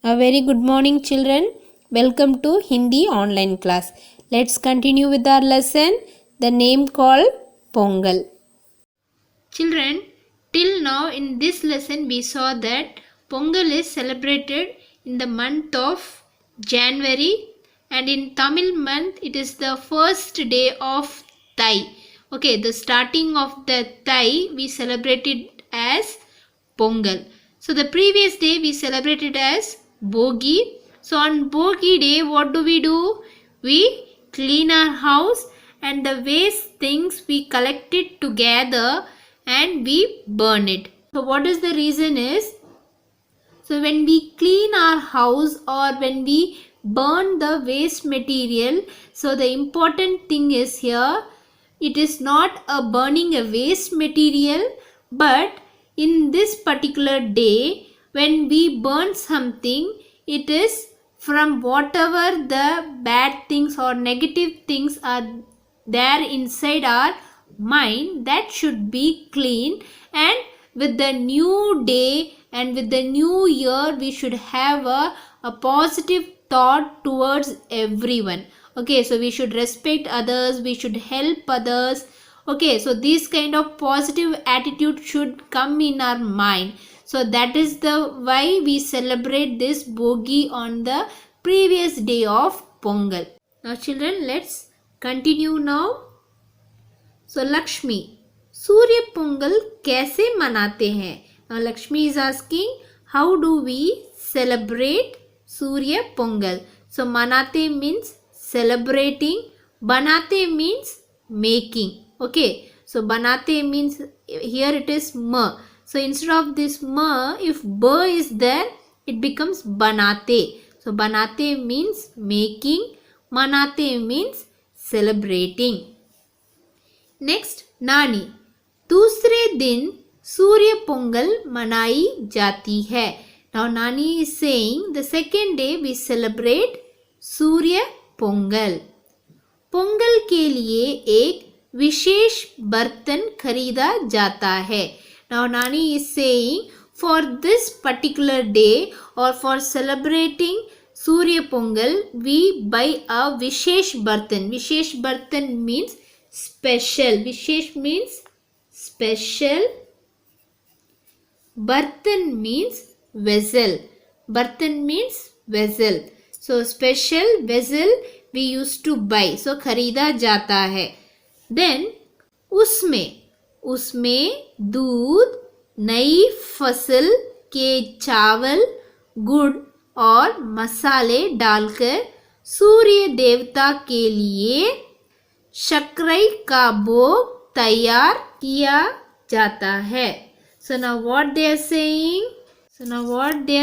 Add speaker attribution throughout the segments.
Speaker 1: A very good morning, children. Welcome to Hindi online class. Let's continue with our lesson. The name called Pongal. Children, till now in this lesson we saw that Pongal is celebrated in the month of January, and in Tamil month it is the first day of Thai. Okay, the starting of the Thai we celebrated as Pongal. So the previous day we celebrated as Bogi. So on Bogi day what do? We clean our house and the waste things we collect it together and we burn it. So what is the reason is, so when we clean our house or when we burn the waste material, so the important thing is here, it is not a burning a waste material, but in this particular day when we burn something, it is from whatever the bad things or negative things are there inside our mind, that should be clean, and with the new day and with the new year we should have a positive thought towards everyone. Okay, so we should respect others, we should help others. Okay, so this kind of positive attitude should come in our mind. So that is the why we celebrate this Bogi on the previous day of Pongal. Now children, let's continue now. So Lakshmi, सूर्य पोंगल कैसे मनाते हैं? Now Lakshmi is asking, how do we celebrate Surya Pongal? So manate means celebrating, banate means making. Okay, so banate means here it is ma. So instead of this ma, if ba is there, it becomes banate. So banate means making, manate means celebrating. Next नानी, दूसरे दिन सूर्य पोंगल मनाई जाती है. Now नानी is saying the second day we celebrate Surya Pongal. Pongal के लिए एक विशेष बर्तन खरीदा जाता है. नाउ नानी is saying for this particular day और for celebrating Surya Pongal we buy a विशेष बर्तन. विशेष बर्तन means special. Vishesh means special. Bartan means vessel. Bartan means vessel. So special vessel we used to buy. So खरीदा जाता है. Then उसमें दूध, नई फसल के चावल, गुड़ और मसाले डालकर सूर्य देवता के लिए शक्करई का भोग तैयार किया जाता है. So now what they are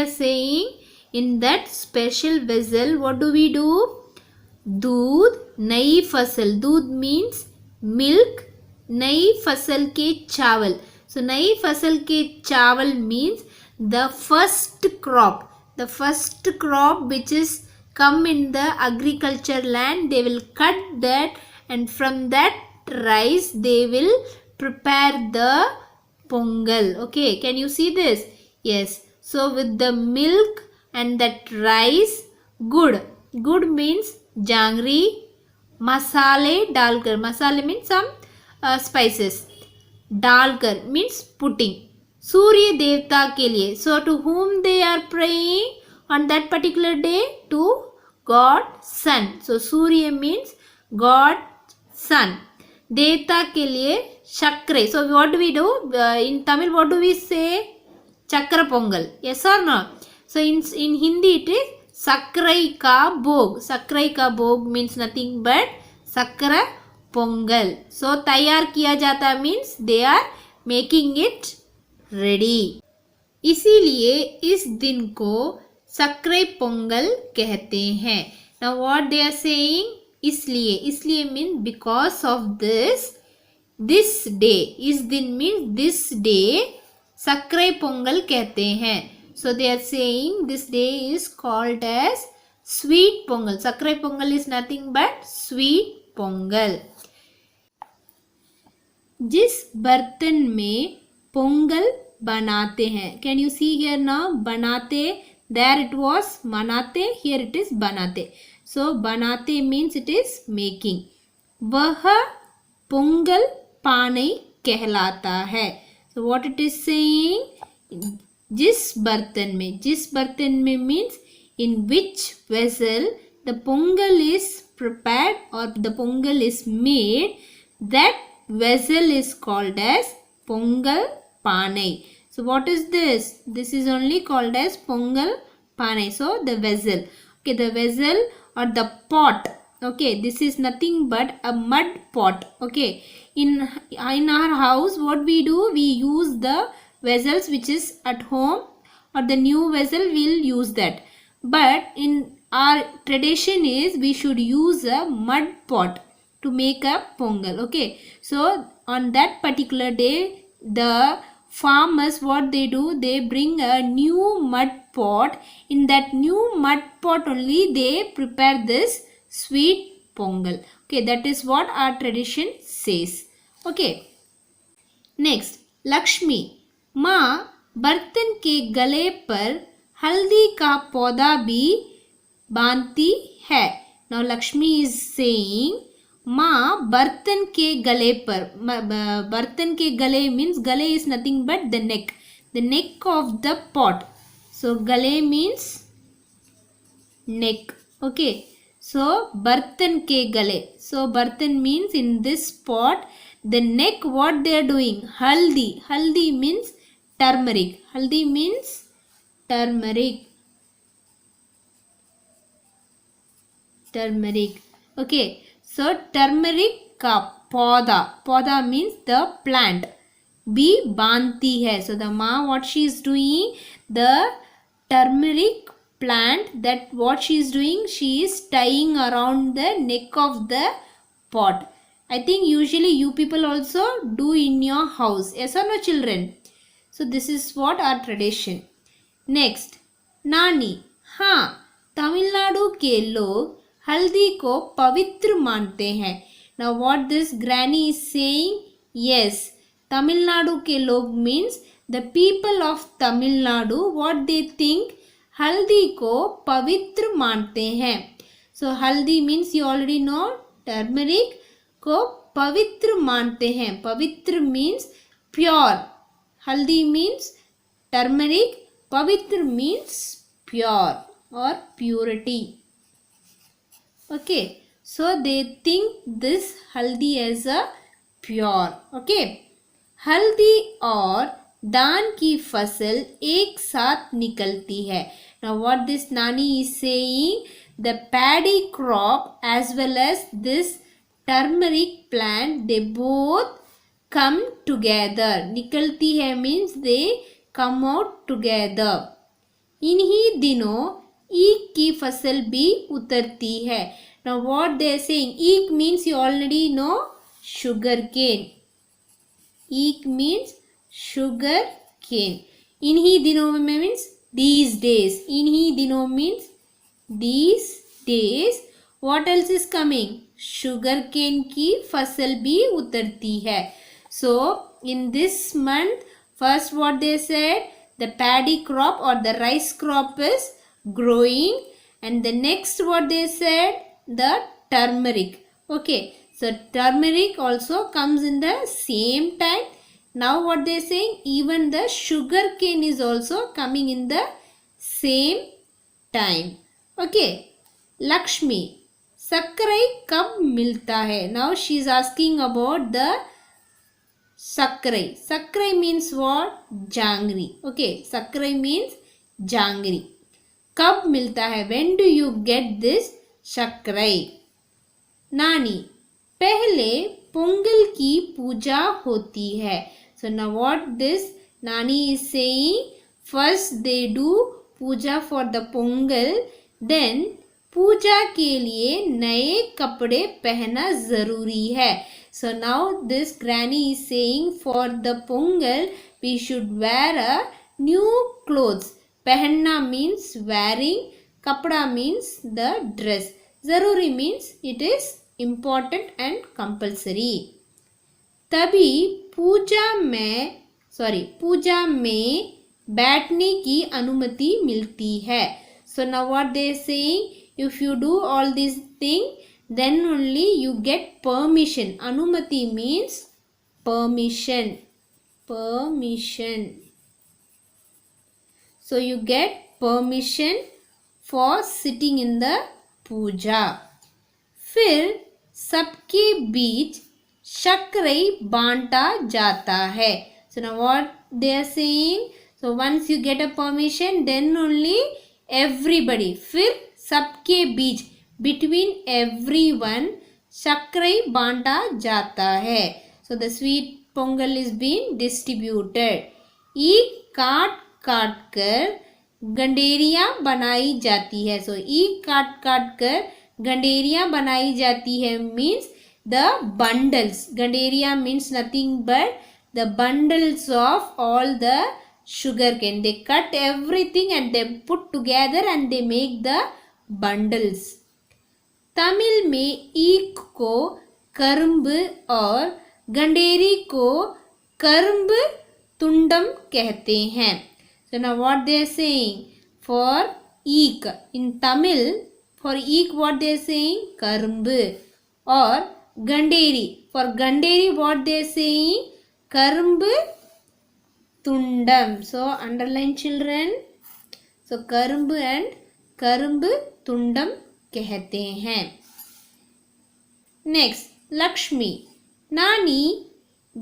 Speaker 1: saying? In that special vessel, what do we do? दूध, नई फसल. दूध means milk. नई फसल के चावल. So नई फसल के चावल means the first crop. The first crop which is come in the agriculture land, they will cut that, and from that rice they will prepare the pongal. Okay, can you see this? Yes. So with the milk and that rice, good means jangri, masale dalkar. Masale means some spices. Dalkar means putting. Surya Devta ke liye. So to whom they are praying on that particular day? To God Sun. So Surya means God Sun. देवता के लिए शक्करे. So what do we do? In Tamil what do we say? Chakra Pongal. Yes or no? So in Hindi it is Sakrai ka Bhog. Sakrai ka Bhog means nothing but Sakra Pongal. So तैयार किया जाता means they are making it ready. इसीलिए इस दिन को सक्रे पोंगल कहते हैं. Now what they are saying? इसलिए means because of this day. इस दिन means this day सक्रे पोंगल कहते हैं. So they are saying this day is called as sweet pongal. सक्रे Pongal is nothing but sweet pongal. जिस बर्तन में पोंगल बनाते हैं, can you see here now? बनाते There it was manate, here it is banate. So banate means it is making. वह पोंगल पाने कहलाता है. So what it is saying? जिस बर्तन में means in which vessel the pongal is prepared or the pongal is made, that vessel is called as pongal panai. So what is this? This is only called as pongal panai. So the vessel. Okay, the vessel or the pot. Okay, this is nothing but a mud pot. Okay, in our house what we do, we use the vessels which is at home, or the new vessel we'll use that. But in our tradition is we should use a mud pot to make a pongal. Okay, so on that particular day the farmers, what they do, they bring a new mud pot. In that new mud pot only they prepare this sweet pongal. Okay, that is what our tradition says. Okay, next Lakshmi. माँ बर्तन के गले पर हल्दी का पौधा भी बांधती है. Now Lakshmi is saying, माँ बर्तन के गले पर, बर्तन के गले means गले is nothing but the neck of the pot. So गले means neck. Okay, so बर्तन के गले, so बर्तन means in this pot, the neck, what they are doing, haldi means turmeric. Haldi means turmeric. Okay, so turmeric ka पौधा means the plant. भी बांधती है. So the ma, what she is doing, the turmeric plant, that what she is doing, she is tying around the neck of the pot. I think usually you people also do in your house. Yes or no, children? So this is what our tradition. Next, नानी. हाँ, तमिलनाडु के लोग हल्दी को पवित्र मानते हैं. Now what this granny is saying? Yes, Tamil Nadu के लोग means the people of Tamil Nadu, what they think, हल्दी को पवित्र मानते हैं. So हल्दी means you already know, turmeric को पवित्र मानते हैं. पवित्र means pure. हल्दी means turmeric. पवित्र means pure or purity. Okay, so they think this haldi as a pure. Okay, हल्दी और धान की फसल एक साथ निकलती है. Now what this nani is saying, the paddy crop as well as this turmeric plant, they both come together. निकलती है means they come out together. इन्हीं दिनों ईख की फसल भी उतरती है. Now what they are saying, ईख means you already know, sugar cane. ईख means sugar cane. इन्हीं दिनों में means these days. इन्हीं दिनों means these days. What else is coming? Sugar cane की फसल भी उतरती है. So in this month, first what they said, the paddy crop or the rice crop is growing, and the next what they said, the turmeric. Okay, so turmeric also comes in the same time. Now what they are saying, even the sugar cane is also coming in the same time. Okay, Lakshmi, सक्करे कब मिलता है? Now she is asking about the सक्करे. सक्करे means what? Jangri. Okay, सक्करे means jangri. कब मिलता है? When do you get this सक्करे? नानी, पहले पोंगल की पूजा होती है. So now what this nani is saying, first they do Puja for the Pongal, then पूजा के लिए नए कपड़े पहनना जरूरी है. So now this granny is saying for the pongal we should wear a new clothes. पहनना means wearing, kapda means the dress, zaruri means it is important and compulsory. तभी पूजा में बैठने की अनुमति मिलती है. So now what they saying, if you do all these thing, then only you get permission. Anumati means permission. Permission. So you get permission for sitting in the puja. फिर सबके बीच शक्करई बांटा जाता है. So now what they are saying, so once you get a permission, then only everybody, फिर सबके बीच, between everyone, शक्करई बांटा जाता है. So the sweet pongal is being distributed. ईख काट काट कर गंडेरियां बनाई जाती है. So ईख काट काट कर गंडेरियां बनाई जाती है means the bundles. Ganderia means nothing but the bundles of all the sugar cane. They cut everything and they put together and they make the bundles. Tamil में ईख को करम्ब और गंडेरी को करम्ब तुंडम कहते हैं. So now what they are saying, for eek in Tamil, for eek what they are saying, karumbu, or ganderi, for ganderi what they are saying, karumbu tundam. So underline children. So karumbu and karumbu tundam कहते हैं. Next, Lakshmi. नानी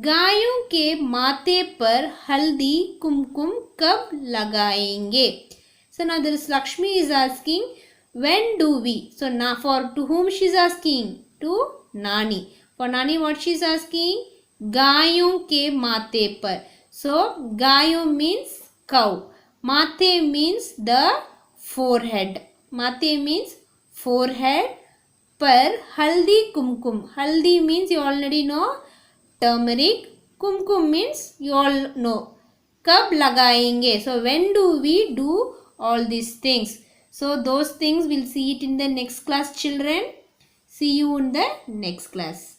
Speaker 1: गायों के माथे पर हल्दी कुमकुम कब लगाएंगे? So now there is Lakshmi is asking, when do we? So now for to whom she is asking? To Nani. For Nani what she is asking? गायों के माथे पर. So गायों means cow. माथे means the forehead. माथे means forehead. पर हल्दी कुमकुम. हल्दी means you already know, turmeric. Kumkum means you all know. कब लगाएंगे? So when do we do all these things? So those things we'll see it in the next class, children. See you in the next class.